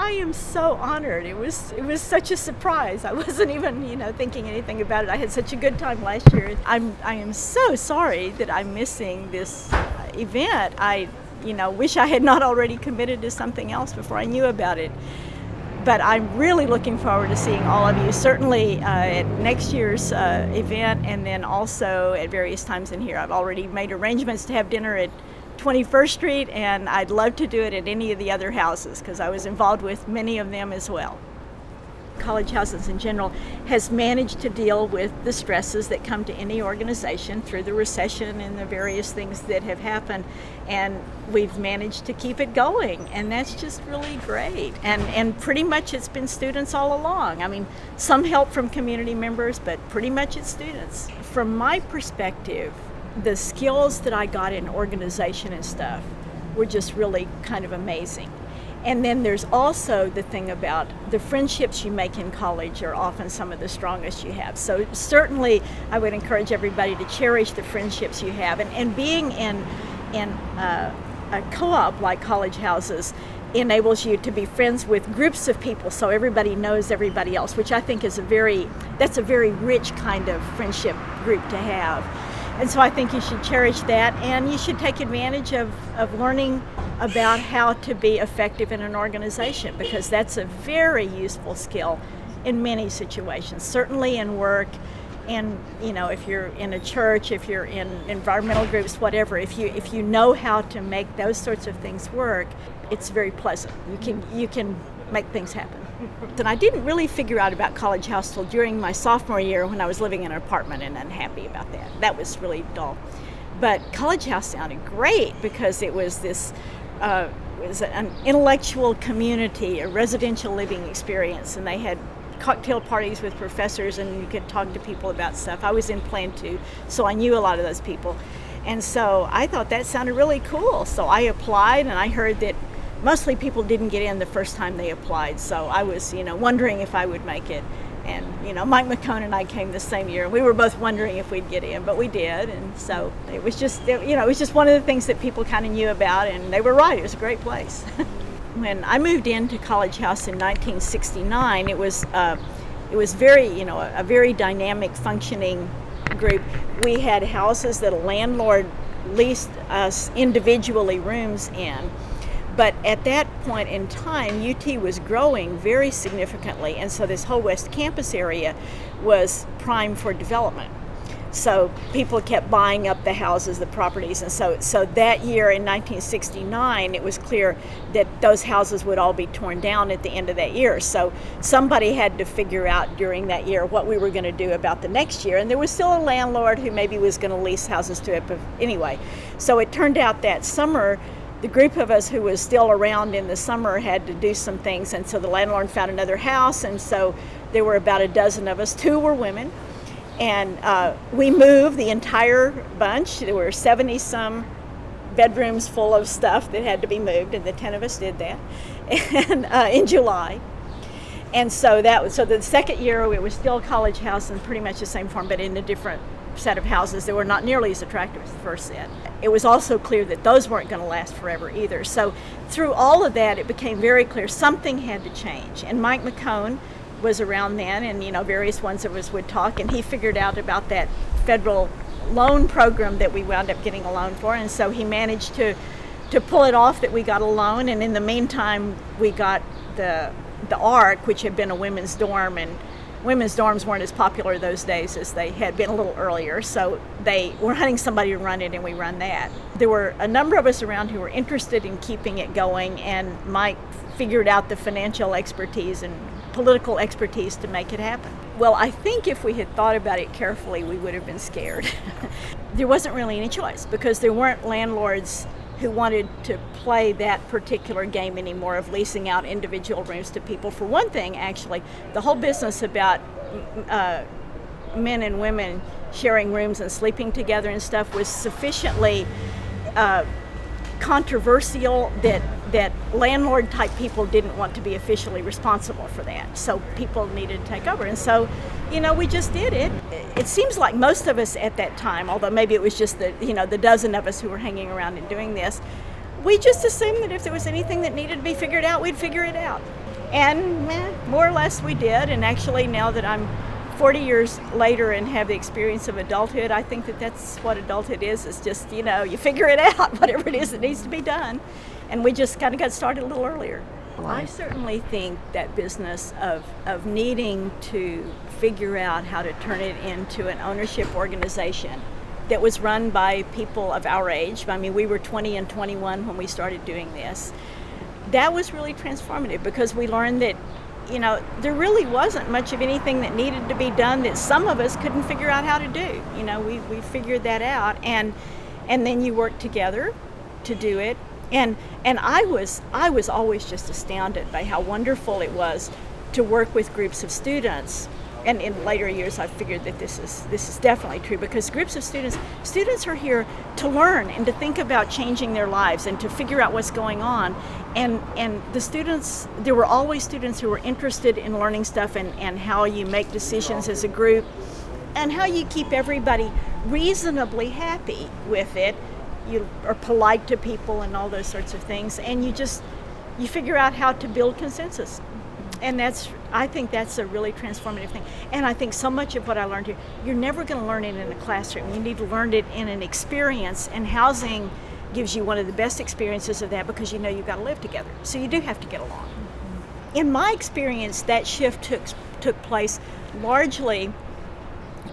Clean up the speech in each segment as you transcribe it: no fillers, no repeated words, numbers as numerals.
I am so honored. It was such a surprise. I wasn't even, thinking anything about it. I had such a good time last year. I am so sorry that I'm missing this event. I wish I had not already committed to something else before I knew about it. But I'm really looking forward to seeing all of you, certainly at next year's event, and then also at various times in here. I've already made arrangements to have dinner at 21st Street, and I'd love to do it at any of the other houses because I was involved with many of them as well. College Houses in general has managed to deal with the stresses that come to any organization through the recession and the various things that have happened, and we've managed to keep it going, and that's just really great. And pretty much it's been students all along. I mean, some help from community members, but pretty much it's students. From my perspective, the skills that I got in organization and stuff were just really kind of amazing. And then there's also the thing about the friendships you make in college are often some of the strongest you have. So certainly I would encourage everybody to cherish the friendships you have. And being in a co-op like College Houses enables you to be friends with groups of people so everybody knows everybody else, which I think is that's a very rich kind of friendship group to have. And so I think you should cherish that, and you should take advantage of learning about how to be effective in an organization, because that's a very useful skill in many situations, certainly in work, and if you're in a church, if you're in environmental groups, whatever, if you know how to make those sorts of things work, it's very pleasant. You can make things happen. And I didn't really figure out about College House till during my sophomore year when I was living in an apartment and unhappy about that. That was really dull. But College House sounded great because it was this it was an intellectual community, a residential living experience, and they had cocktail parties with professors, and you could talk to people about stuff. I was in Plan 2, so I knew a lot of those people. And so I thought that sounded really cool. So I applied, and I heard that mostly people didn't get in the first time they applied. So I was, wondering if I would make it. And, Mike McCone and I came the same year. We were both wondering if we'd get in, but we did. And so it was just, it was just one of the things that people kind of knew about, and they were right. It was a great place. When I moved into College House in 1969, it was very, a very dynamic, functioning group. We had houses that a landlord leased us individually rooms in. But at that point in time, UT was growing very significantly, and so this whole West Campus area was prime for development. So people kept buying up the houses, the properties, and so that year in 1969, it was clear that those houses would all be torn down at the end of that year. So somebody had to figure out during that year what we were going to do about the next year, and there was still a landlord who maybe was going to lease houses to it, but anyway. So it turned out that summer, the group of us who was still around in the summer had to do some things, and so the landlord found another house, and so there were about a dozen of us. 2 were women, and we moved the entire bunch. There were 70-some bedrooms full of stuff that had to be moved, and the 10 of us did that, and in July. And so the second year it was still College House in pretty much the same form, but in a different set of houses that were not nearly as attractive as the first set. It was also clear that those weren't going to last forever either. So through all of that, it became very clear something had to change. And Mike McCone was around then, and various ones of us would talk, and he figured out about that federal loan program that we wound up getting a loan for, and so he managed to pull it off that we got a loan. And in the meantime, we got the ARC, which had been a women's dorm, and women's dorms weren't as popular those days as they had been a little earlier, so they were hunting somebody to run it, and we run that. There were a number of us around who were interested in keeping it going, and Mike figured out the financial expertise and political expertise to make it happen. Well, I think if we had thought about it carefully, we would have been scared. There wasn't really any choice, because there weren't landlords who wanted to play that particular game anymore of leasing out individual rooms to people. For one thing, actually, the whole business about men and women sharing rooms and sleeping together and stuff was sufficiently controversial that landlord-type people didn't want to be officially responsible for that. So people needed to take over. And so, we just did it. It seems like most of us at that time, although maybe it was just the dozen of us who were hanging around and doing this, we just assumed that if there was anything that needed to be figured out, we'd figure it out. And more or less we did. And actually, now that I'm 40 years later and have the experience of adulthood, I think that that's what adulthood is. It's just, you figure it out, whatever it is that needs to be done. And we just kind of got started a little earlier. I certainly think that business of needing to figure out how to turn it into an ownership organization that was run by people of our age. I mean, we were 20 and 21 when we started doing this. That was really transformative because we learned that, there really wasn't much of anything that needed to be done that some of us couldn't figure out how to do. We figured that out, and then you work together to do it. And I was always just astounded by how wonderful it was to work with groups of students. And in later years, I figured that this is definitely true, because groups of students are here to learn and to think about changing their lives and to figure out what's going on. And the students, there were always students who were interested in learning stuff and how you make decisions as a group and how you keep everybody reasonably happy with it. You are polite to people and all those sorts of things, and you figure out how to build consensus. And I think that's a really transformative thing. And I think so much of what I learned here, you're never going to learn it in a classroom. You need to learn it in an experience, and housing gives you one of the best experiences of that, because you've got to live together. So you do have to get along. In my experience, that shift took place largely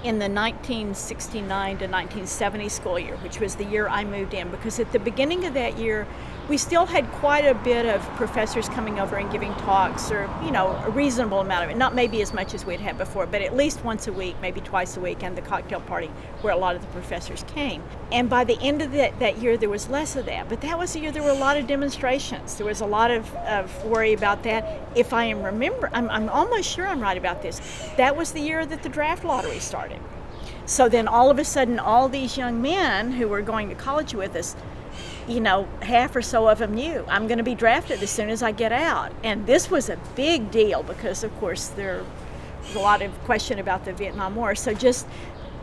in the 1969 to 1970 school year, which was the year I moved in, because at the beginning of that year, we still had quite a bit of professors coming over and giving talks, or, a reasonable amount of it. Not maybe as much as we'd had before, but at least once a week, maybe twice a week, and the cocktail party where a lot of the professors came. And by the end of that year, there was less of that. But that was the year there were a lot of demonstrations. There was a lot of worry about that. If I I'm almost sure I'm right about this. That was the year that the draft lottery started. So then all of a sudden, all these young men who were going to college with us, half or so of them knew, I'm going to be drafted as soon as I get out. And this was a big deal because, of course, there was a lot of question about the Vietnam War. So just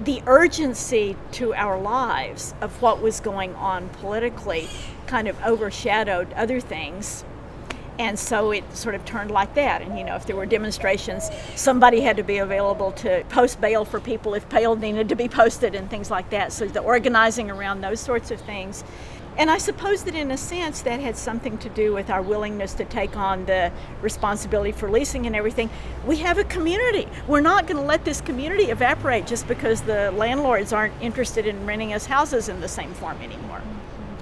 the urgency to our lives of what was going on politically kind of overshadowed other things. And so it sort of turned like that. And, if there were demonstrations, somebody had to be available to post bail for people if bail needed to be posted and things like that. So the organizing around those sorts of things. And I suppose that in a sense that had something to do with our willingness to take on the responsibility for leasing and everything. We have a community. We're not going to let this community evaporate just because the landlords aren't interested in renting us houses in the same form anymore.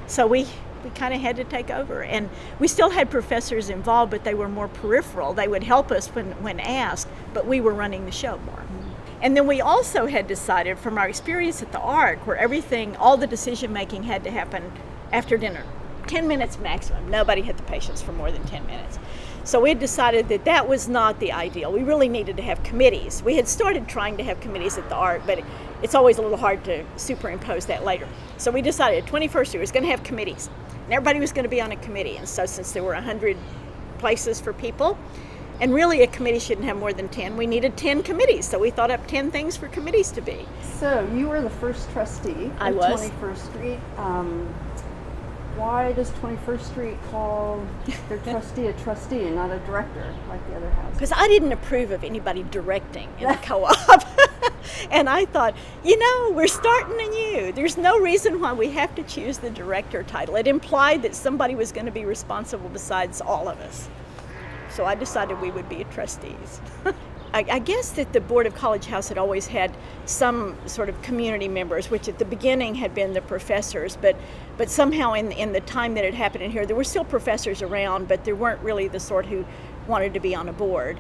So we kind of had to take over. And we still had professors involved, but they were more peripheral. They would help us when asked, but we were running the show more. And then we also had decided from our experience at the ARC, where all the decision making had to happen after dinner, 10 minutes maximum. Nobody had the patience for more than 10 minutes. So we had decided that was not the ideal. We really needed to have committees. We had started trying to have committees at the ARC, but it's always a little hard to superimpose that later. So we decided 21st year was going to have committees, and everybody was going to be on a committee. And so since there were 100 places for people, and really a committee shouldn't have more than 10, we needed 10 committees. So we thought up 10 things for committees to be. So you were the first trustee of 21st Street. Why does 21st Street call their trustee a trustee and not a director like the other houses? Because I didn't approve of anybody directing in the co-op. And I thought, we're starting anew. There's no reason why we have to choose the director title. It implied that somebody was going to be responsible besides all of us. So I decided we would be trustees. I guess that the Board of College House had always had some sort of community members, which at the beginning had been the professors, but somehow in the time that it happened in here, there were still professors around, but there weren't really the sort who wanted to be on a board.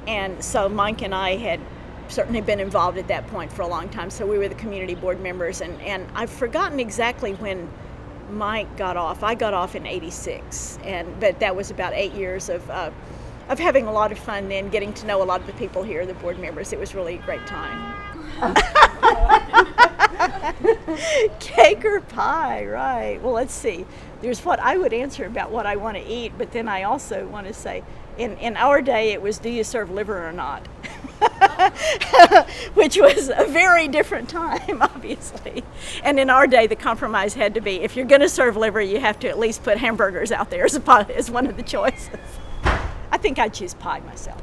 And so Mike and I had certainly been involved at that point for a long time, so we were the community board members. And I've forgotten exactly when Mike got off. I got off in '86, but that was about 8 years of having a lot of fun then, getting to know a lot of the people here, the board members. It was really a great time. Cake or pie, right. Well, let's see. There's what I would answer about what I want to eat, but then I also want to say, in our day, it was, do you serve liver or not? Which was a very different time, obviously. And in our day, the compromise had to be, if you're going to serve liver, you have to at least put hamburgers out there as one of the choices. I think I'd choose pie myself.